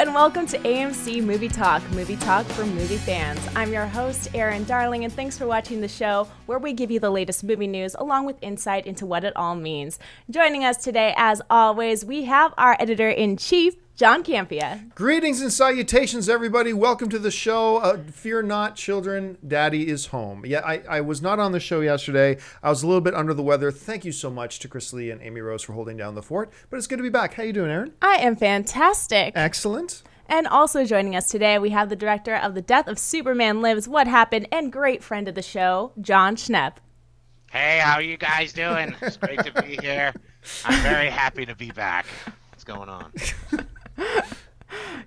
and welcome to AMC Movie Talk for movie fans. I'm your host, Erin Darling, and thanks for watching the show where we give you the latest movie news along with insight into what it all means. Joining us today, as always, we have our editor-in-chief, John Campia. Greetings and salutations, everybody. Welcome to the show. Fear not, children. Daddy is home. Yeah, I was not on the show yesterday. I was a little bit under the weather. Thank you so much to Chris Lee and Amy Rose for holding down the fort. But it's good to be back. How you doing, Erin? I am fantastic. Excellent. And also joining us today, we have the director of The Death of Superman Lives, What Happened, and great friend of the show, Jon Schnepp. Hey, how are you guys doing? It's great to be here. I'm very happy to be back. What's going on?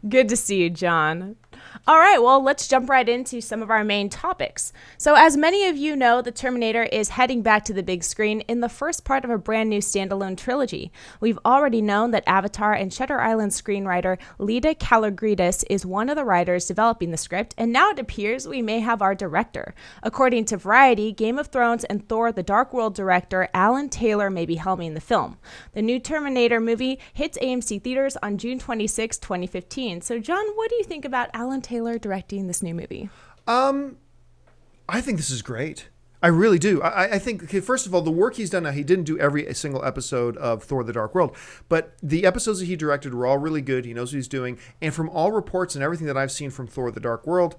Good to see you, John. All right, well, let's jump right into some of our main topics. So as many of you know, the Terminator is heading back to the big screen in the first part of a brand new standalone trilogy. We've already known that Avatar and Shutter Island screenwriter Lida Kalogridis is one of the writers developing the script, and now it appears we may have our director. According to Variety, Game of Thrones and Thor: The Dark World director Alan Taylor may be helming the film. The new Terminator movie hits AMC theaters on June 26, 2015. So, John, what do you think about Alan Taylor directing this new movie? I think this is great. I really do. I think, okay, first of all, the work he's done now, he didn't do every single episode of Thor: The Dark World, but the episodes that he directed were all really good. He knows what he's doing. And from all reports and everything that I've seen from Thor: The Dark World,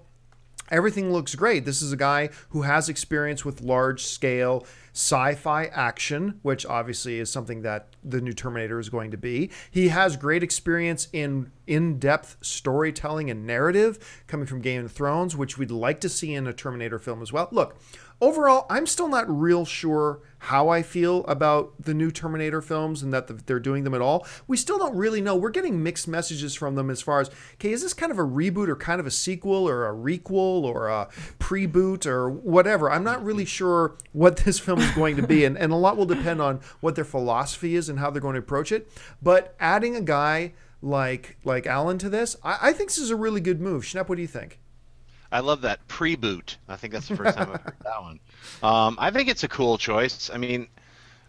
everything looks great. This is a guy who has experience with large-scale sci-fi action, which obviously is something that the new Terminator is going to be. He has great experience in in-depth storytelling and narrative coming from Game of Thrones, which we'd like to see in a Terminator film as well. Look, overall, I'm still not real sure how I feel about the new Terminator films and that they're doing them at all. We still don't really know. We're getting mixed messages from them as far as, okay, is this kind of a reboot or kind of a sequel or a requel or a pre-boot or whatever? I'm not really sure what this film is going to be, and a lot will depend on what their philosophy is and how they're going to approach it. But adding a guy like Alan to this, I think this is a really good move. Schnepp, what do you think? I love that pre-boot. I think that's the first time I've heard that one. I think it's a cool choice. I mean,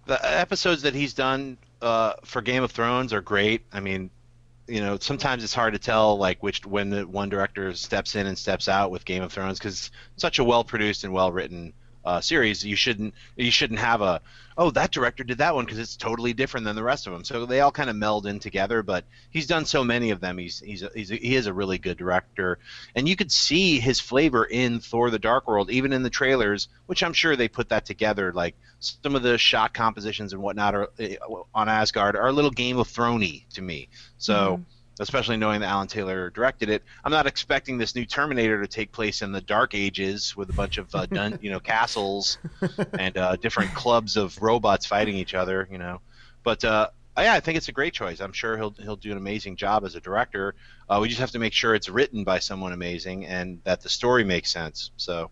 the episodes that he's done for Game of Thrones are great. I mean, you know, sometimes it's hard to tell like when the one director steps in and steps out with Game of Thrones because it's such a well-produced and well-written series. You shouldn't have that director did that one because it's totally different than the rest of them. So they all kind of meld in together. But he's done so many of them. He is a really good director, and you could see his flavor in Thor: The Dark World, even in the trailers, which I'm sure they put that together. Like some of the shot compositions and whatnot on Asgard are a little Game of Thrones-y to me. So. Especially knowing that Alan Taylor directed it, I'm not expecting this new Terminator to take place in the Dark Ages with a bunch of castles and different clubs of robots fighting each other. You know, but yeah, I think it's a great choice. I'm sure he'll do an amazing job as a director. We just have to make sure it's written by someone amazing and that the story makes sense. So.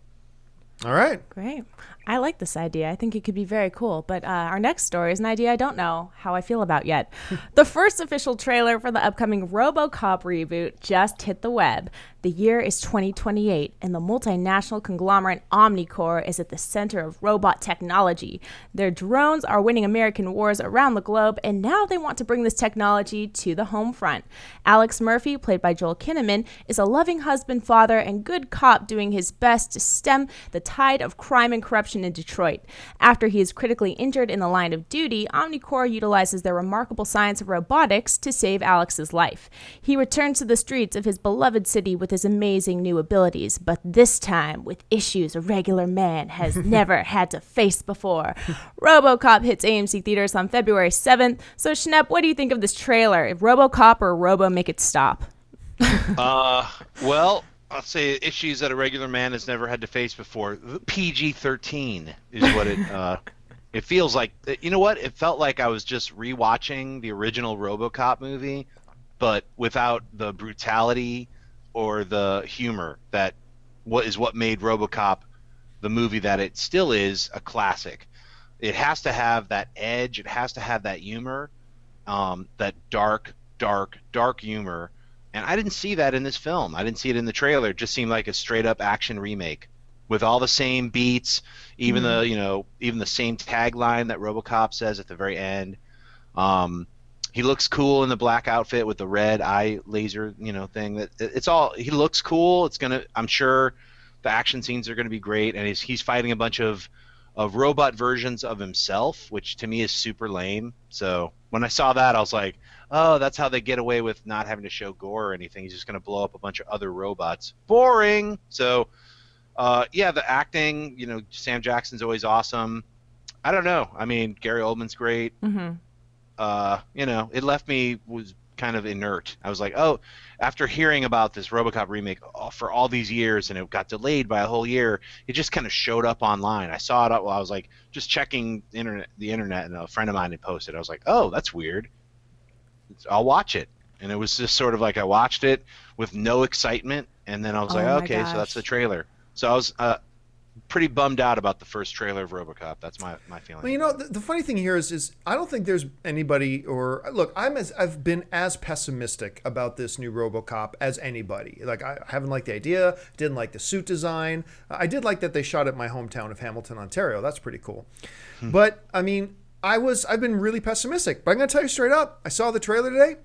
All right. Great. I like this idea. I think it could be very cool. But our next story is an idea I don't know how I feel about yet. The first official trailer for the upcoming Robocop reboot just hit the web. The year is 2028, and the multinational conglomerate Omnicorp is at the center of robot technology. Their drones are winning American wars around the globe, and now they want to bring this technology to the home front. Alex Murphy, played by Joel Kinnaman, is a loving husband, father, and good cop doing his best to stem the tide of crime and corruption in Detroit. After he is critically injured in the line of duty, Omnicorp utilizes their remarkable science of robotics to save Alex's life. He returns to the streets of his beloved city with his amazing new abilities, but this time with issues a regular man has never had to face before. Robocop hits AMC theaters on February 7th. So, Schnepp, what do you think of this trailer? If Robocop or Robo make it stop? Well, I'll say issues that a regular man has never had to face before. PG-13 is what it feels like. You know what? It felt like I was just rewatching the original RoboCop movie, but without the brutality or the humor that what made RoboCop the movie that it still is a classic. It has to have that edge. It has to have that humor, that dark humor. And I didn't see that in this film. I didn't see it in the trailer. It just seemed like a straight up action remake with all the same beats, even the same tagline that RoboCop says at the very end. He looks cool in the black outfit with the red eye laser, thing. It's all. He looks cool. I'm sure the action scenes are gonna be great, and he's fighting a bunch of robot versions of himself, which to me is super lame. So when I saw that, I was like, oh, that's how they get away with not having to show gore or anything. He's just gonna blow up a bunch of other robots. Boring. So. The acting, Sam Jackson's always awesome. I don't know. I mean, Gary Oldman's great. Mm-hmm. It left me was kind of inert. I was like, oh, after hearing about this RoboCop remake for all these years and it got delayed by a whole year, it just kind of showed up online. I saw it while I was like just checking the internet, and a friend of mine had posted. I was like, oh, that's weird. I'll watch it. And it was just sort of like I watched it with no excitement, and then I was like, okay, so that's the trailer. So I was pretty bummed out about the first trailer of RoboCop. That's my feeling. Well, the funny thing here is I don't think there's anybody, or look, I've been as pessimistic about this new RoboCop as anybody. Like, I haven't liked the idea, didn't like the suit design. I did like that they shot at my hometown of Hamilton, Ontario. That's pretty cool. But I mean, I've been really pessimistic. But I'm gonna tell you straight up, I saw the trailer today,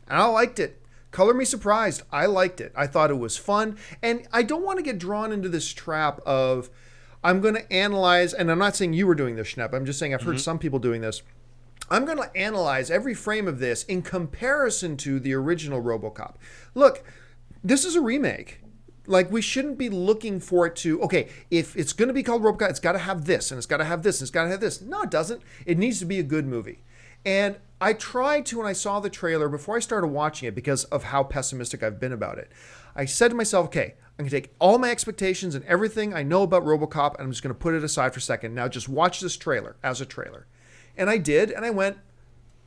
and I liked it. Color me surprised. I liked it. I thought it was fun. And I don't want to get drawn into this trap of I'm going to analyze, and I'm not saying you were doing this, Schnepp. I'm just saying I've heard some people doing this. I'm going to analyze every frame of this in comparison to the original RoboCop. Look, this is a remake. Like, we shouldn't be looking for it to, okay, if it's going to be called RoboCop, it's got to have this, and it's got to have this, and it's got to have this. No, it doesn't. It needs to be a good movie. And I tried to, when I saw the trailer, before I started watching it, because of how pessimistic I've been about it, I said to myself, okay, I'm going to take all my expectations and everything I know about RoboCop, and I'm just going to put it aside for a second. Now just watch this trailer as a trailer. And I did, and I went,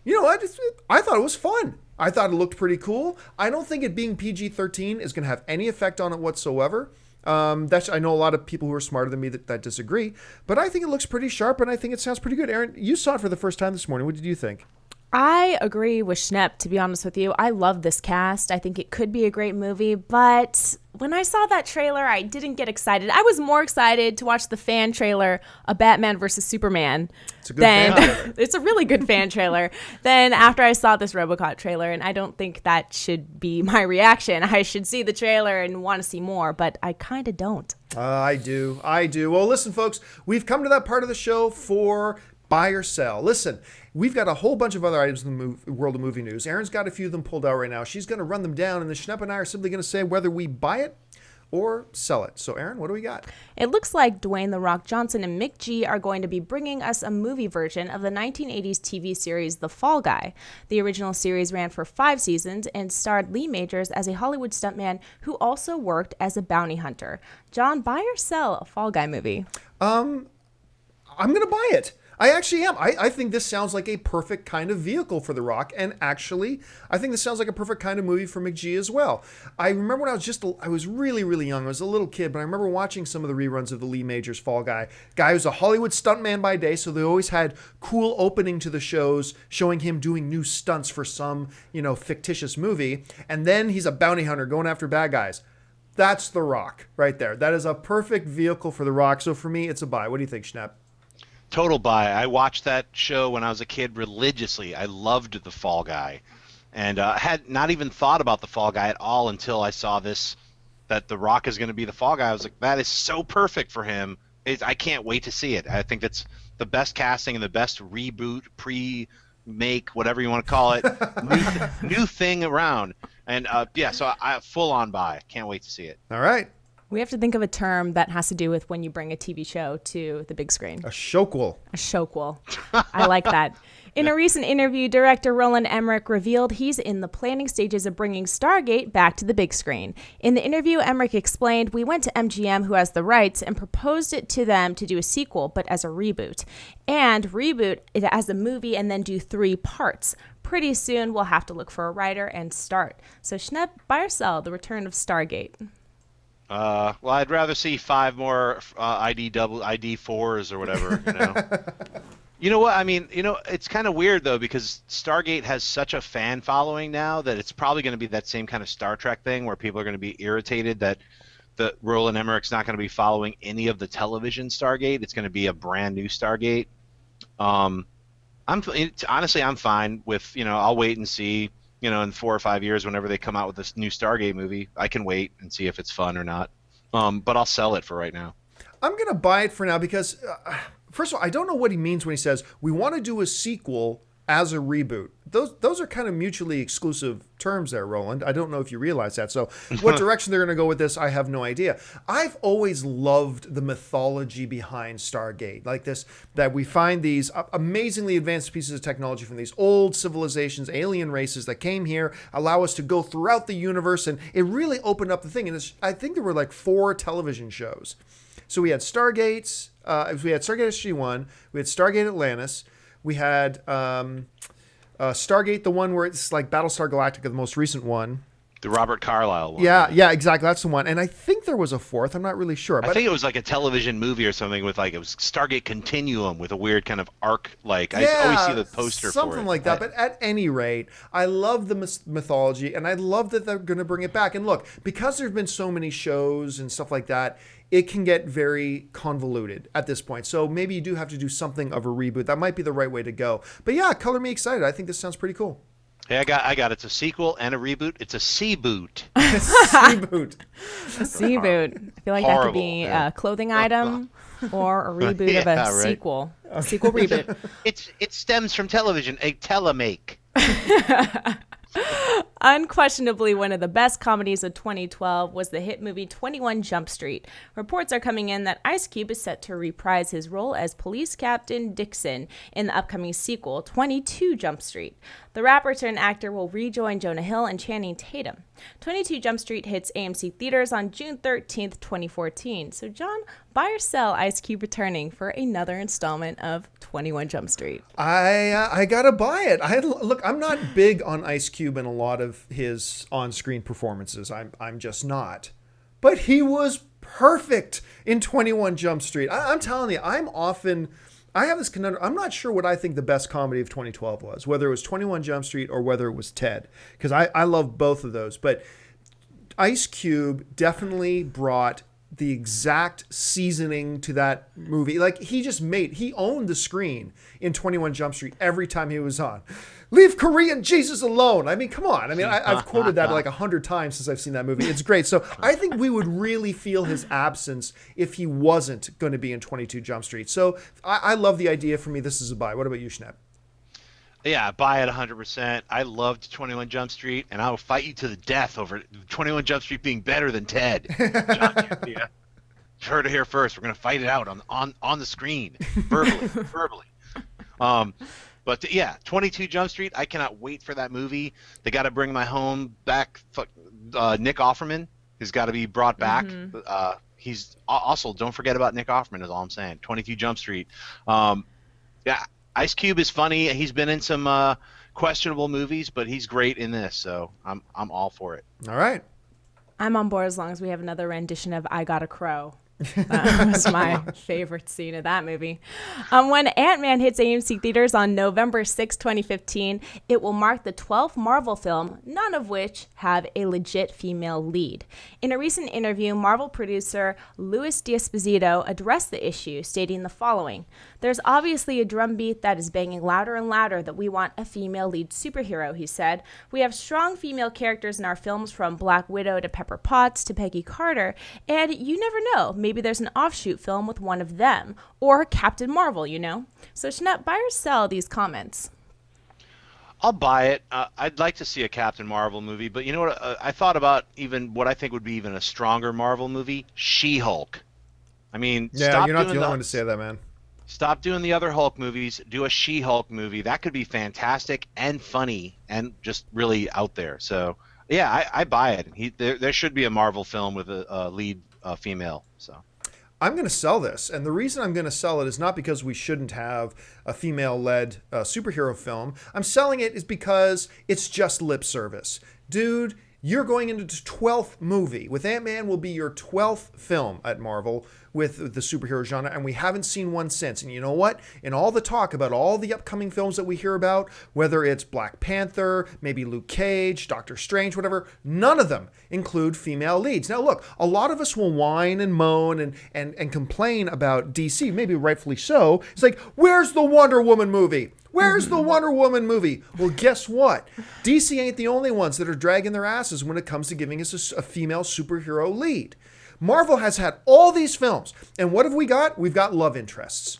I thought it was fun. I thought it looked pretty cool. I don't think it being PG-13 is going to have any effect on it whatsoever. I know a lot of people who are smarter than me that disagree, but I think it looks pretty sharp, and I think it sounds pretty good. Aaron, you saw it for the first time this morning. What did you think? I agree with Schnepp, to be honest with you. I love this cast. I think it could be a great movie, but when I saw that trailer, I didn't get excited. I was more excited to watch the fan trailer of Batman versus Superman. It's a good fan trailer. It's a really good fan trailer. Then after I saw this RoboCop trailer, and I don't think that should be my reaction. I should see the trailer and want to see more, but I kind of don't. I do. Well, listen, folks, we've come to that part of the show for buy or sell. Listen, we've got a whole bunch of other items in the world of movie news. Erin's got a few of them pulled out right now. She's going to run them down, and then Schnepp and I are simply going to say whether we buy it or sell it. So, Erin, what do we got? It looks like Dwayne "The Rock" Johnson and Mick G are going to be bringing us a movie version of the 1980s TV series The Fall Guy. The original series ran for 5 seasons and starred Lee Majors as a Hollywood stuntman who also worked as a bounty hunter. John, buy or sell a Fall Guy movie? I'm going to buy it. I actually am. I think this sounds like a perfect kind of vehicle for The Rock. And actually, I think this sounds like a perfect kind of movie for McGee as well. I remember when I was really, really young. I was a little kid, but I remember watching some of the reruns of the Lee Majors Fall Guy. Guy who's a Hollywood stuntman by day, so they always had cool opening to the shows, showing him doing new stunts for some, fictitious movie. And then he's a bounty hunter going after bad guys. That's The Rock right there. That is a perfect vehicle for The Rock. So for me, it's a buy. What do you think, Schnepp? Total buy. I watched that show when I was a kid religiously. I loved The Fall Guy, and had not even thought about The Fall Guy at all until I saw that The Rock is going to be The Fall Guy. I was like, that is so perfect for him. I can't wait to see it. I think that's the best casting and the best reboot, pre-make, whatever you want to call it, new thing around. And so I full on buy. Can't wait to see it. All right. We have to think of a term that has to do with when you bring a TV show to the big screen. A showquel. A showquel. I like that. In a recent interview, director Roland Emmerich revealed he's in the planning stages of bringing Stargate back to the big screen. In the interview, Emmerich explained, "We went to MGM, who has the rights, and proposed it to them to do a sequel, but as a reboot. And reboot it as a movie and then do 3 parts. Pretty soon, we'll have to look for a writer and start." So, Schnepp, buy or sell the return of Stargate? Well, I'd rather see 5 more ID4s or whatever. You know what? I mean, it's kind of weird though, because Stargate has such a fan following now that it's probably going to be that same kind of Star Trek thing where people are going to be irritated that the Roland Emmerich's not going to be following any of the television Stargate. It's going to be a brand new Stargate. Honestly, I'm fine with, I'll wait and see, in 4 or 5 years, whenever they come out with this new Stargate movie, I can wait and see if it's fun or not. But I'll sell it for right now. I'm going to buy it for now because, first of all, I don't know what he means when he says we want to do a sequel as a reboot. Those are kind of mutually exclusive terms there, Roland. I don't know if you realize that. So what direction they're going to go with this, I have no idea. I've always loved the mythology behind Stargate, like this, that we find these amazingly advanced pieces of technology from these old civilizations, alien races that came here, allow us to go throughout the universe, and it really opened up the thing. And I think there were like 4 television shows. So we had Stargates, we had Stargate SG-1, we had Stargate Atlantis, we had Stargate, the one where it's like Battlestar Galactica, the most recent one. The Robert Carlyle one. Yeah, exactly. That's the one. And I think there was a 4th. I'm not really sure. But I think it was like a television movie or something with it was Stargate Continuum with a weird kind of arc. I always see the poster for it. Something like that. But at any rate, I love the mythology, and I love that they're going to bring it back. And look, because there's been so many shows and stuff like that, it can get very convoluted at this point. So maybe you do have to do something of a reboot. That might be the right way to go. But yeah, color me excited. I think this sounds pretty cool. Hey, I got It's a sequel and a reboot. It's a C-boot. C-boot. A C-boot. I feel like that could be a clothing item or a reboot of a sequel. A sequel reboot. It stems from television, a telemake. Unquestionably, one of the best comedies of 2012 was the hit movie 21 Jump Street. Reports are coming in that Ice Cube is set to reprise his role as Police Captain Dixon in the upcoming sequel, 22 Jump Street. The rapper turned actor will rejoin Jonah Hill and Channing Tatum. 22 Jump Street hits AMC theaters on June 13th, 2014. So, John, buy or sell Ice Cube returning for another installment of 21 Jump Street? I gotta buy it. Look, I'm not big on Ice Cube in a lot of his on-screen performances. I'm just not. But he was perfect in 21 Jump Street. I'm telling you, I have this conundrum. I'm not sure what I think the best comedy of 2012 was, whether it was 21 Jump Street or whether it was Ted, because I love both of those. But Ice Cube definitely brought the exact seasoning to that movie. Like he owned the screen in 21 Jump Street every time he was on. Leave Korean Jesus alone. I mean, come on. I mean, I've quoted that like 100 times since I've seen that movie. It's great. So I think we would really feel his absence if he wasn't going to be in 22 Jump Street. So I love the idea. For me, this is a buy. What about you, Schnepp? Yeah, buy it 100%. I loved 21 Jump Street, and I will fight you to the death over 21 Jump Street being better than Ted. John, yeah. Heard it here first. We're going to fight it out on the screen, verbally. But yeah, 22 Jump Street, I cannot wait for that movie. They got to bring my home back. Nick Offerman has got to be brought back. Mm-hmm. He's also, don't forget about Nick Offerman is all I'm saying. 22 Jump Street. Yeah, Ice Cube is funny. He's been in some questionable movies, but he's great in this. So I'm all for it. All right. I'm on board as long as we have another rendition of I Got a Crow. That was my favorite scene of that movie. When Ant-Man hits AMC theaters on November 6, 2015, it will mark the 12th Marvel film, none of which have a legit female lead. In a recent interview, Marvel producer Louis D'Esposito addressed the issue, stating the following: "There's obviously a drumbeat that is banging louder and louder that we want a female lead superhero," he said. "We have strong female characters in our films, from Black Widow to Pepper Potts to Peggy Carter, and you never know, maybe there's an offshoot film with one of them, or Captain Marvel, you know." So, Schnepp, buy or sell these comments? I'll buy it. I'd like to see a Captain Marvel movie, but you know what? I thought about even what I think would be even a stronger Marvel movie, She-Hulk. I mean, yeah, you're not the only one to say that, man. Stop doing the other Hulk movies. Do a She-Hulk movie. That could be fantastic and funny and just really out there. So, yeah, I buy it. There should be a Marvel film with a lead female. So I'm going to sell this. And the reason I'm going to sell it is not because we shouldn't have a female-led superhero film. I'm selling it is because it's just lip service. Dude, you're going into the 12th movie. With Ant-Man will be your 12th film at Marvel with the superhero genre, and we haven't seen one since. And you know what? In all the talk about all the upcoming films that we hear about, whether it's Black Panther, maybe Luke Cage, Doctor Strange, whatever, none of them include female leads. Now look, a lot of us will whine and moan and complain about DC, maybe rightfully so. It's like, where's the Wonder Woman movie? Where's the Wonder Woman movie? Well, guess what? DC ain't the only ones that are dragging their asses when it comes to giving us a female superhero lead. Marvel has had all these films, and what have we got? We've got love interests.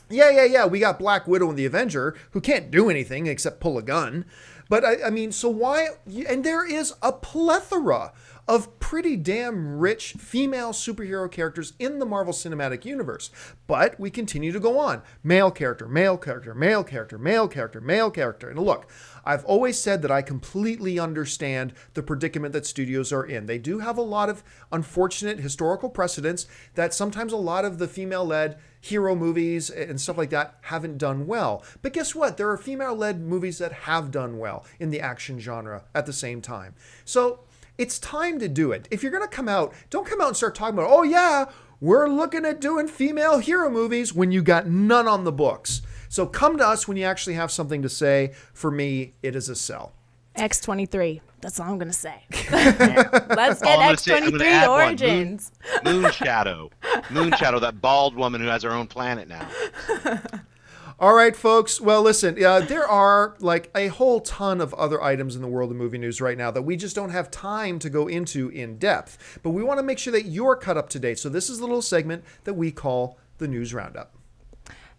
Yeah. We got Black Widow and the Avenger, who can't do anything except pull a gun. But I mean, so why? And there is a plethora of pretty damn rich female superhero characters in the Marvel Cinematic Universe. But we continue to go on. Male character, male character, male character, male character, male character. And look, I've always said that I completely understand the predicament that studios are in. They do have a lot of unfortunate historical precedents that sometimes a lot of the female-led hero movies and stuff like that haven't done well. But guess what? There are female-led movies that have done well in the action genre at the same time. So it's time to do it. If you're going to come out, don't come out and start talking about, oh yeah, we're looking at doing female hero movies when you got none on the books. So come to us when you actually have something to say. For me, it is a sell. X-23. That's all I'm going to say. Let's get X-23 origins. Moonshadow. Moonshadow, that bald woman who has her own planet now. All right, folks. Well, listen, there are like a whole ton of other items in the world of movie news right now that we just don't have time to go into in depth. But we want to make sure that you're cut up to date. So this is a little segment that we call the News Roundup.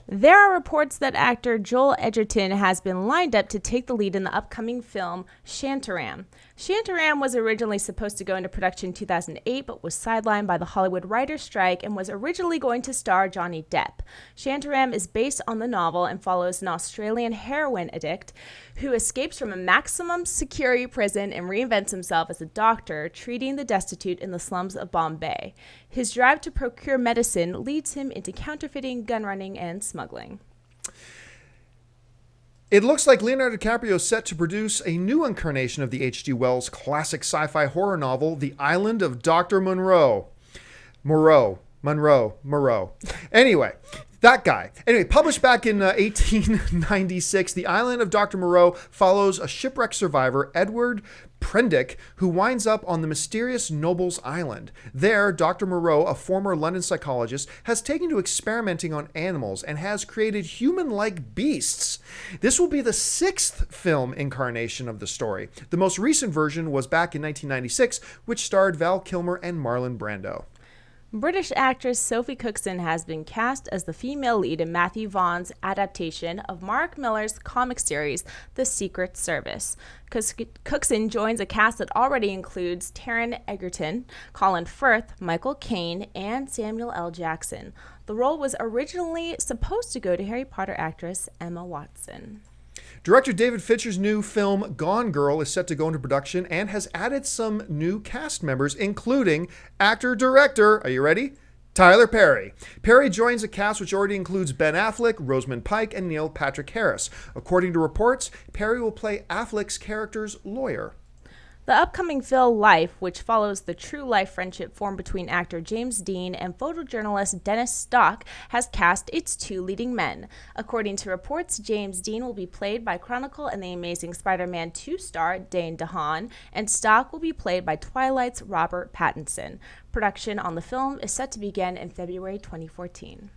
There are reports that actor Joel Edgerton has been lined up to take the lead in the upcoming film Shantaram. Shantaram was originally supposed to go into production in 2008, but was sidelined by the Hollywood writers' strike and was originally going to star Johnny Depp. Shantaram is based on the novel and follows an Australian heroin addict who escapes from a maximum security prison and reinvents himself as a doctor, treating the destitute in the slums of Bombay. His drive to procure medicine leads him into counterfeiting, gun running, and smuggling. It looks like Leonardo DiCaprio is set to produce a new incarnation of the H.G. Wells classic sci-fi horror novel, The Island of Dr. Moreau. Anyway, that guy. Anyway, published back in 1896, The Island of Dr. Moreau follows a shipwrecked survivor, Edward Prendick, who winds up on the mysterious Nobles Island. There, Dr. Moreau, a former London psychologist, has taken to experimenting on animals and has created human-like beasts. This will be the 6th film incarnation of the story. The most recent version was back in 1996, which starred Val Kilmer and Marlon Brando. British actress Sophie Cookson has been cast as the female lead in Matthew Vaughn's adaptation of Mark Millar's comic series, The Secret Service. Cookson joins a cast that already includes Taron Egerton, Colin Firth, Michael Caine, and Samuel L. Jackson. The role was originally supposed to go to Harry Potter actress Emma Watson. Director David Fincher's new film Gone Girl is set to go into production and has added some new cast members, including actor-director, are you ready? Tyler Perry. Perry joins a cast which already includes Ben Affleck, Rosamund Pike, and Neil Patrick Harris. According to reports, Perry will play Affleck's character's lawyer. The upcoming film Life, which follows the true-life friendship formed between actor James Dean and photojournalist Dennis Stock, has cast its 2 leading men. According to reports, James Dean will be played by Chronicle and the Amazing Spider-Man 2 star Dane DeHaan, and Stock will be played by Twilight's Robert Pattinson. Production on the film is set to begin in February 2014.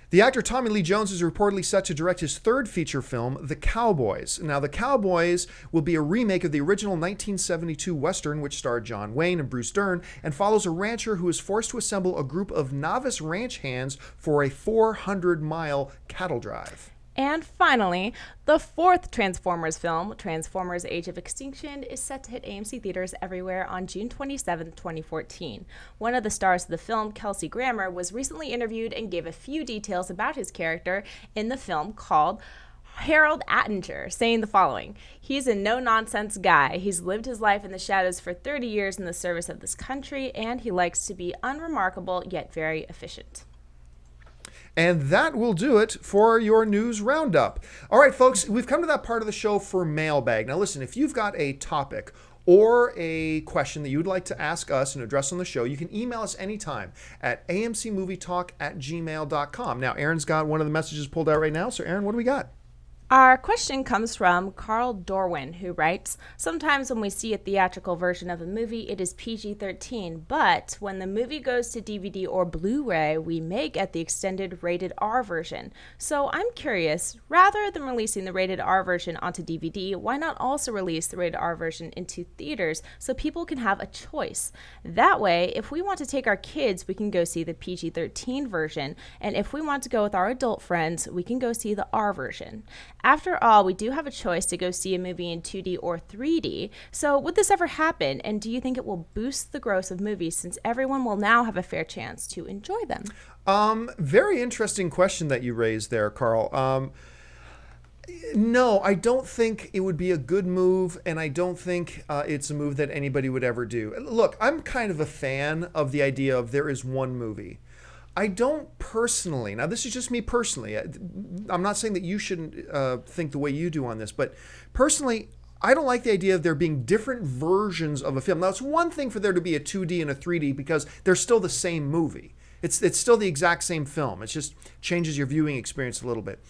The actor Tommy Lee Jones is reportedly set to direct his 3rd feature film, The Cowboys. Now, The Cowboys will be a remake of the original 1972 Western, which starred John Wayne and Bruce Dern, and follows a rancher who is forced to assemble a group of novice ranch hands for a 400-mile cattle drive. And finally, the 4th Transformers film, Transformers Age of Extinction, is set to hit AMC theaters everywhere on June 27, 2014. One of the stars of the film, Kelsey Grammer, was recently interviewed and gave a few details about his character in the film called Harold Attinger, saying the following: "He's a no-nonsense guy. He's lived his life in the shadows for 30 years in the service of this country, and he likes to be unremarkable yet very efficient." And that will do it for your news roundup. All right, folks, we've come to that part of the show for mailbag. Now, listen, if you've got a topic or a question that you'd like to ask us and address on the show, you can email us anytime at amcmovietalk@gmail.com. Now, Aaron's got one of the messages pulled out right now. So, Aaron, what do we got? Our question comes from Carl Dorwin, who writes, sometimes when we see a theatrical version of a movie, it is PG-13, but when the movie goes to DVD or Blu-ray, we may get the extended rated R version. So I'm curious, rather than releasing the rated R version onto DVD, why not also release the rated R version into theaters so people can have a choice? That way, if we want to take our kids, we can go see the PG-13 version, and if we want to go with our adult friends, we can go see the R version. After all, we do have a choice to go see a movie in 2D or 3D. So would this ever happen? And do you think it will boost the gross of movies since everyone will now have a fair chance to enjoy them? Very interesting question that you raised there, Carl. No, I don't think it would be a good move, and I don't think it's a move that anybody would ever do. Look, I'm kind of a fan of the idea of there is one movie. I don't personally, now this is just me personally, I'm not saying that you shouldn't think the way you do on this, but personally, I don't like the idea of there being different versions of a film. Now, it's one thing for there to be a 2D and a 3D because they're still the same movie. It's still the exact same film. It just changes your viewing experience a little bit.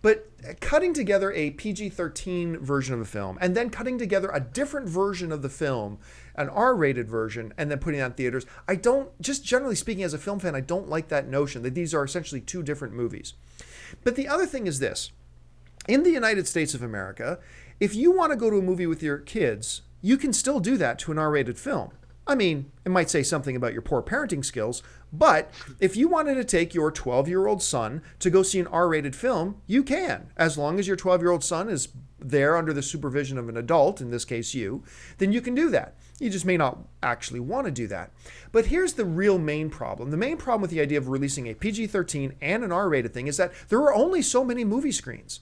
But cutting together a PG-13 version of a film and then cutting together a different version of the film, an R-rated version, and then putting it on theaters, I don't, just generally speaking as a film fan, I don't like that notion that these are essentially two different movies. But the other thing is this. In the United States of America, if you want to go to a movie with your kids, you can still do that to an R-rated film. I mean, it might say something about your poor parenting skills, but if you wanted to take your 12-year-old son to go see an R-rated film, you can. As long as your 12-year-old son is there under the supervision of an adult, in this case you, then you can do that. You just may not actually want to do that. But here's the real main problem. The main problem with the idea of releasing a PG-13 and an R-rated thing is that there are only so many movie screens.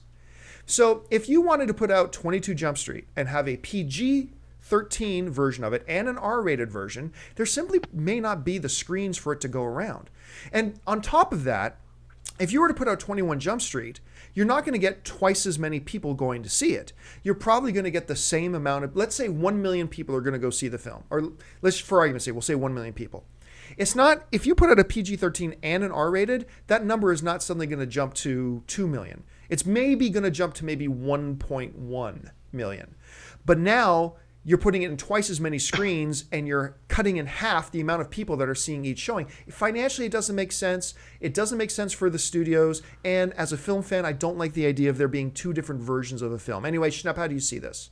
So if you wanted to put out 22 Jump Street and have a PG-13 version of it and an R-rated version, there simply may not be the screens for it to go around. And on top of that, if you were to put out 21 Jump Street, you're not going to get twice as many people going to see it. You're probably going to get the same amount of, let's say 1 million people are going to go see the film. Or let's, for argument's sake, we'll say 1 million people. It's not, if you put out a PG-13 and an R-rated, that number is not suddenly going to jump to 2 million. It's maybe going to jump to maybe 1.1 million. But now you're putting it in twice as many screens and you're cutting in half the amount of people that are seeing each showing. Financially, it doesn't make sense. It doesn't make sense for the studios. And as a film fan, I don't like the idea of there being two different versions of a film. Anyway, Schnepp, how do you see this?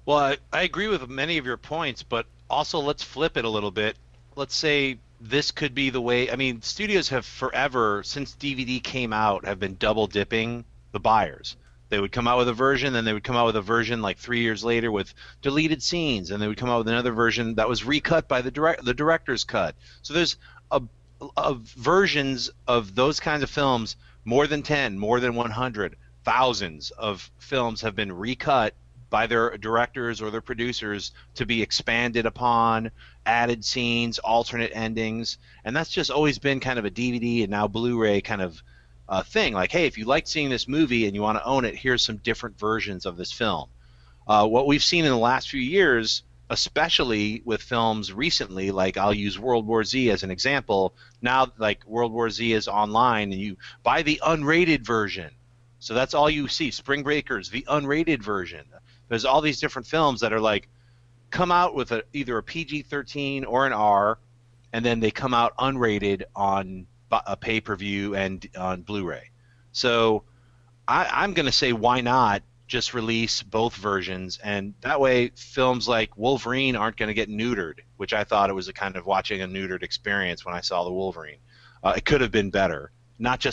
Well, I agree with many of your points, but also let's flip it a little bit. Let's say this could be the way. I mean, studios have forever, since DVD came out, have been double dipping the buyers. They would come out with a version, then they would come out with a version like 3 years later with deleted scenes, and they would come out with another version that was recut by the director's cut. So there's a versions of those kinds of films, more than 10, more than 100, thousands of films have been recut by their directors or their producers to be expanded upon, added scenes, alternate endings, and that's just always been kind of a DVD and now Blu-ray kind of thing. Like, hey, if you like seeing this movie and you want to own it, here's some different versions of this film. What we've seen in the last few years, especially with films recently, like I'll use World War Z as an example. Now, like World War Z is online and you buy the unrated version. So that's all you see. Spring Breakers, the unrated version. There's all these different films that are like come out with either a PG-13 or an R, and then they come out unrated on a pay-per-view and on Blu-ray. So I'm going to say why not just release both versions, and that way films like Wolverine aren't going to get neutered, which I thought it was a kind of watching a neutered experience when I saw the Wolverine. It could have been better. Not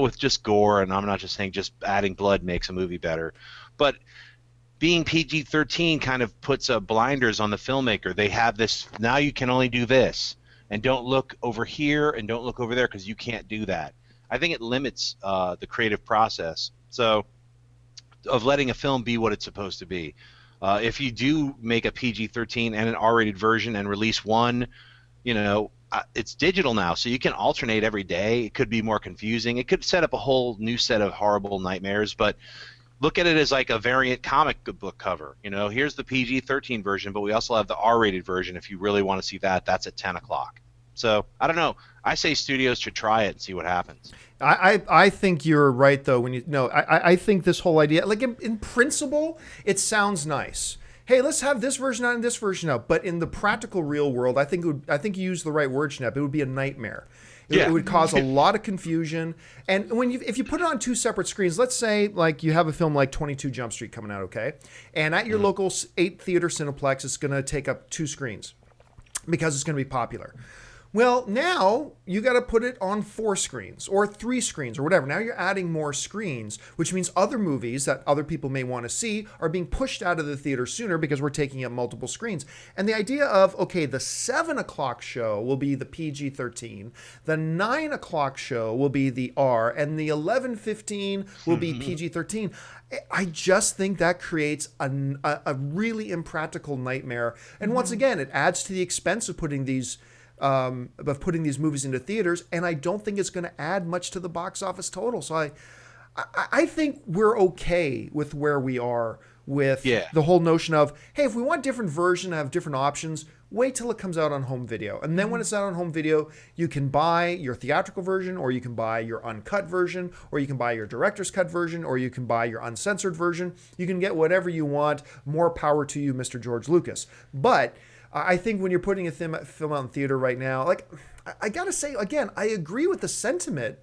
with just gore, and I'm not just saying just adding blood makes a movie better, but being PG-13 kind of puts blinders on the filmmaker. They have this, now you can only do this, and don't look over here and don't look over there because you can't do that. I think it limits the creative process of letting a film be what it's supposed to be. If you do make a PG-13 and an R-rated version and release one, it's digital now, so you can alternate every day. It could be more confusing. It could set up a whole new set of horrible nightmares, but look at it as like a variant comic book cover. Here's the PG-13 version, but we also have the R-rated version. If you really want to see that, that's at 10 o'clock. So I don't know. I say studios should try it and see what happens. I think you're right though. I think this whole idea, like in principle, it sounds nice. Hey, let's have this version out and this version out. But in the practical real world, I think you used the right word, Schnepp. It would be a nightmare. It would cause a lot of confusion. And if you put it on two separate screens, let's say like you have a film like 22 Jump Street coming out, okay? And at your local 8-theater Cineplex, it's going to take up 2 screens because it's going to be popular. Well, now you got to put it on 4 screens or 3 screens or whatever. Now you're adding more screens, which means other movies that other people may want to see are being pushed out of the theater sooner because we're taking up multiple screens. And the idea of, okay, the 7 o'clock show will be the PG-13, the 9 o'clock show will be the R, and the 11:15 will be PG-13. I just think that creates a really impractical nightmare. And once again, it adds to the expense of putting these movies into theaters, and I don't think it's going to add much to the box office total. So I think we're okay with where we are with the whole notion of, hey, if we want different version, have different options, wait till it comes out on home video. And then when it's out on home video, you can buy your theatrical version, or you can buy your uncut version, or you can buy your director's cut version, or you can buy your uncensored version. You can get whatever you want. More power to you, Mr. George Lucas. But I think when you're putting a film out in theater right now, like, I got to say, again, I agree with the sentiment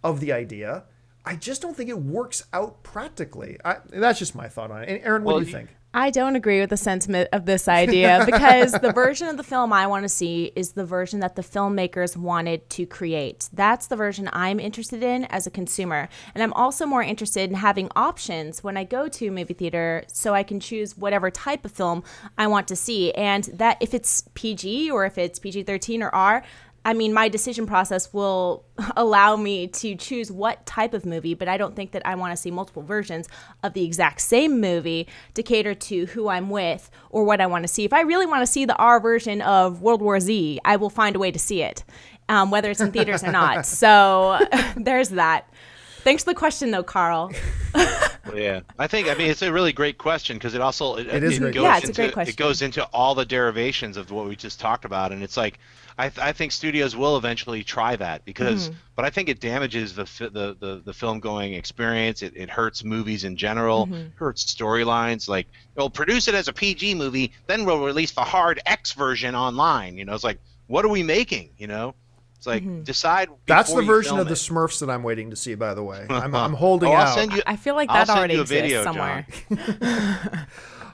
of the idea. I just don't think it works out practically. That's just my thought on it. And Aaron, what do you think? I don't agree with the sentiment of this idea because the version of the film I want to see is the version that the filmmakers wanted to create. That's the version I'm interested in as a consumer. And I'm also more interested in having options when I go to a movie theater so I can choose whatever type of film I want to see. And that if it's PG or if it's PG-13 or R, I mean, my decision process will allow me to choose what type of movie, but I don't think that I want to see multiple versions of the exact same movie to cater to who I'm with or what I want to see. If I really want to see the R version of World War Z, I will find a way to see it, whether it's in theaters or not. So there's that. Thanks for the question, though, Carl. Yeah, I mean, it's a really great question because it is a great question. Yeah, it's a great question. It goes into all the derivations of what we just talked about, and it's like, I think studios will eventually try that because, but I think it damages the film going experience. It hurts movies in general, hurts storylines. Like, we'll produce it as a PG movie, then we'll release the hard X version online. It's like, what are we making? It's like, decide. That's the version of the Smurfs that I'm waiting to see, by the way. I'm holding out. I feel like that already exists somewhere.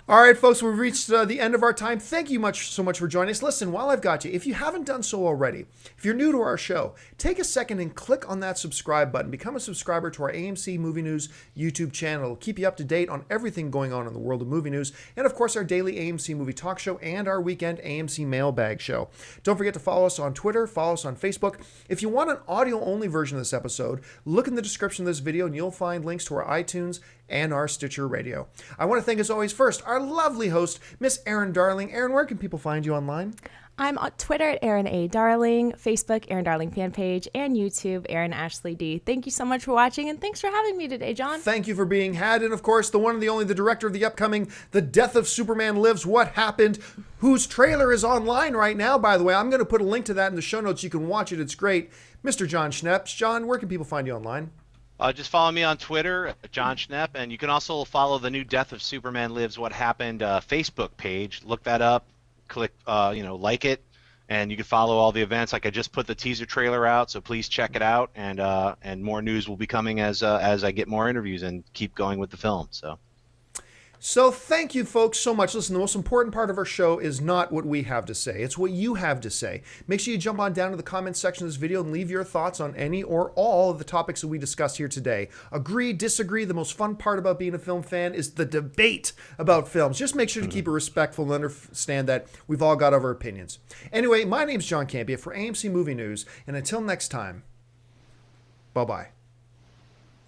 All right, folks, we've reached the end of our time. Thank you so much for joining us. Listen, while I've got you, if you haven't done so already, if you're new to our show, take a second and click on that subscribe button. Become a subscriber to our AMC Movie News YouTube channel. It'll keep you up to date on everything going on in the world of movie news, and of course, our daily AMC Movie Talk show and our weekend AMC Mailbag show. Don't forget to follow us on Twitter, follow us on Facebook. If you want an audio-only version of this episode, look in the description of this video, and you'll find links to our iTunes and our Stitcher Radio. I want to thank, as always, first, our lovely host, Miss Erin Darling. Erin, where can people find you online? I'm on Twitter at Erin A. Darling, Facebook, Erin Darling fan page, and YouTube, Erin Ashley D. Thank you so much for watching, and thanks for having me today, John. Thank you for being had, and of course, the one and the only, the director of the upcoming The Death of Superman Lives, What Happened, whose trailer is online right now, by the way. I'm going to put a link to that in the show notes. You can watch it. It's great. Mr. Jon Schnepp. John, where can people find you online? Just follow me on Twitter, Jon Schnepp, and you can also follow the new Death of Superman Lives, What Happened Facebook page. Look that up, click, like it, and you can follow all the events. Like, I just put the teaser trailer out, so please check it out, and more news will be coming as I get more interviews and keep going with the film. So thank you, folks, so much. Listen, the most important part of our show is not what we have to say. It's what you have to say. Make sure you jump on down to the comments section of this video and leave your thoughts on any or all of the topics that we discussed here today. Agree, disagree. The most fun part about being a film fan is the debate about films. Just make sure to keep it respectful and understand that we've all got our opinions. Anyway, my name's John Campia for AMC Movie News, and until next time, bye-bye.